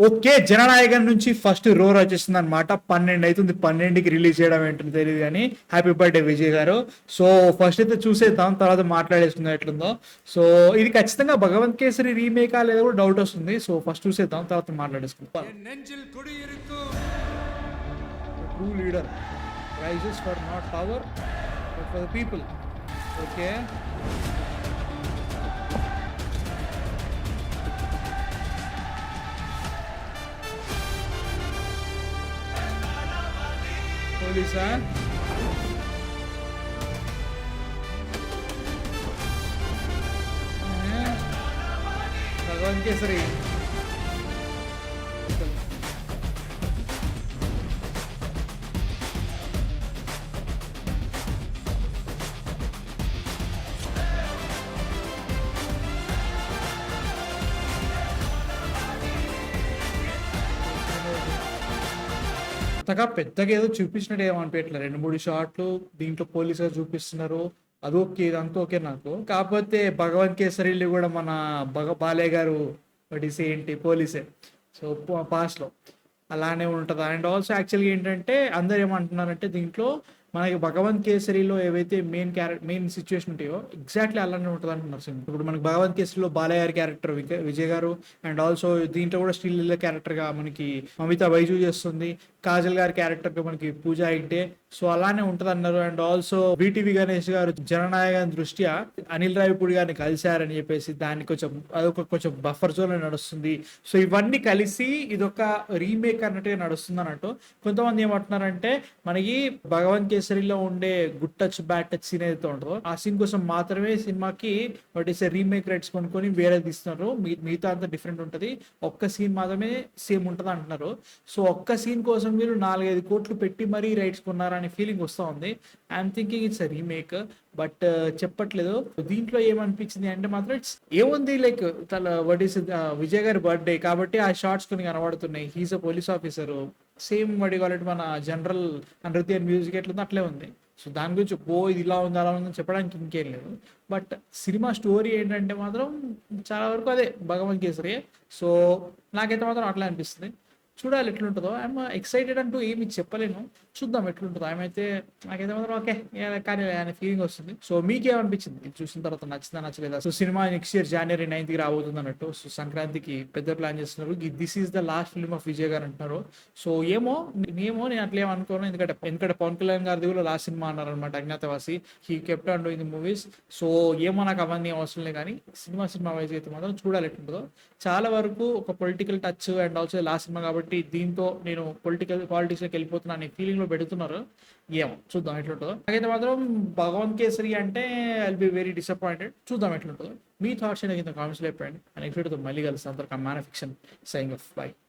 Okay, Jana Nayagan నుంచి first roar వచ్చేసింది అనమాట. 12 అవుతుంది, 12కి రిలీజ్ చేయడం ఏంటో తెలియదు కానీ హ్యాపీ బర్త్డే విజయ్ గారు. సో ఫస్ట్ అయితే చూసేద్దాం, తర్వాత మాట్లాడేసుకుందాం ఎట్లుందో. సో ఇది ఖచ్చితంగా భగవంత్ కేసరి రీమేకా లేదా కూడా డౌట్ వస్తుంది. సో ఫస్ట్ చూసేద్దాం, తర్వాత మాట్లాడేసుకుందాం. True leader rises for not power but for the people. Okay, పోలీసా? భగవంత్ కేసరి. కొత్తగా పెద్దగా ఏదో చూపించినట్టు ఏమనిపించట్లేదు. 2-3 షాట్లు దీంట్లో పోలీసుగా చూపిస్తున్నారు. అదొకే, ఇదంతా ఓకే నాకు. కాకపోతే భగవంత్ కేసరిలో కూడా మన బాలయ్య గారు వడిసే ఏంటి పోలీసే. సో పాస్ట్లో అలానే ఉంటుంది. అండ్ ఆల్సో యాక్చువల్గా ఏంటంటే అందరు ఏమంటున్నారంటే దీంట్లో మనకి భగవంత్ కేసరిలో ఏవైతే మెయిన్ సిచ్యువేషన్ ఉంటాయో ఎగ్జాక్ట్లీ అలానే ఉంటుంది అంటున్నారు సినిమా. ఇప్పుడు మనకి భగవంత్ కేసరిలో బాలయ్య గారి క్యారెక్టర్ విజయ్ గారు, అండ్ ఆల్సో దీంట్లో కూడా శ్రీలీల క్యారెక్టర్గా మనకి మమితా బైజు చేస్తుంది, కాజల్ గారి క్యారెక్టర్గా మనకి పూజ హెగ్డే. సో అలానే ఉంటుంది అన్నారు. అండ్ ఆల్సో బీటీవీ గణేష్ గారు జననాయకన్ దృష్ట్యా అనిల్ రావిపూడి గారిని కలిశారని చెప్పేసి దాన్ని కొంచెం బఫర్ జోన్ నడుస్తుంది. సో ఇవన్నీ కలిసి ఇదొక రీమేక్ అన్నట్టుగా నడుస్తుంది అన్నట్టు. కొంతమంది ఏమంటున్నారంటే మనకి భగవంత్ కేసరిలో ఉండే good touch bad touch scene ఏదైతే ఉంటుందో ఆ సీన్ కోసం మాత్రమే సినిమాకి రీమేక్ రైట్స్ కొనుక్కొని వేరే తీస్తున్నారు. మిగతా అంతా డిఫరెంట్ ఉంటుంది, ఒక్క సీన్ మాత్రమే సేమ్ ఉంటుంది అంటున్నారు. సో ఒక్క సీన్ కోసం మీరు 4-5 కోట్లు పెట్టి మరీ రైట్స్ కొన్నారనే ఫీలింగ్ వస్తూ ఉంది. I'm thinking it's remake, but చెప్పట్లేదు. దీంట్లో ఏమనిపించింది అంటే మాత్రం ఇట్స్ ఏముంది లైక్ వాట్ ఈస్ విజయ్ గారి బర్త్డే కాబట్టి ఆ షార్ట్స్ కొన్ని కనబడుతున్నాయి. He's a police officer, same వాడి కాబట్టి మన జనరల్ నృత్య మ్యూజిక్ ఎట్లుందో అట్లే ఉంది. సో దాని గురించి ఇది ఇలా ఉంది అలా ఉందని చెప్పడానికి ఇంకేం లేదు. బట్ సినిమా స్టోరీ ఏంటంటే మాత్రం చాలా వరకు అదే భగవంత్ కేసరి. సో నాకైతే మాత్రం అట్లా అనిపిస్తుంది. చూడాలి ఎట్లుంటుందో. ఐఎమ్ ఎక్సైటెడ్ అంటూ ఏమి చెప్పలేను, చూద్దాం ఎట్లుంటుందో. ఆమెతే నాకైతే మాత్రం ఓకే కానీ అనే ఫీలింగ్ వస్తుంది. సో మీకేమనిపించింది ఇది చూసిన తర్వాత, నచ్చిందా నచ్చలేదా? So cinema next year January 9th రాబోతుంది అన్నట్టు. సో సంక్రాంతికి పెద్ద ప్లాన్ చేస్తున్నారు. This is the last film of Vijay గారు అంటున్నారు. సో ఏమో నేను అట్లా ఏమనుకోను, ఎందుకంటే పవన్ కళ్యాణ్ గారిది కూడా లాస్ట్ సినిమా అన్నారు అనమాట, Agnyaathavaasi. He kept on doing the movies. So ఏమో నాకు అవన్నీ అవసరం లేదు, కానీ సినిమా వైజ్ అయితే మాత్రం చూడాలి ఎట్లుంటుందో. చాలా వరకు ఒక political touch and also last cinema కాబట్టి దీంతో నేను పాలిటిక్స్లోకి వెళ్ళిపోతున్నా అనే ఫీలింగ్ లో పెడుతున్నారు. ఏమో చూద్దాం ఎట్లుంటుందో. నాకైతే మాత్రం భగవంత్ కేసరి అంటే I will be very disappointed. చూద్దాం ఎట్లుంటుందో. మీ థాట్స్ అయినా కింద కామెంట్స్లో చెప్పండి. అండ్ ఎక్స్పెక్ట్ మళ్ళీ కలుస్తాను. అంతవరకు man fiction signing off. By.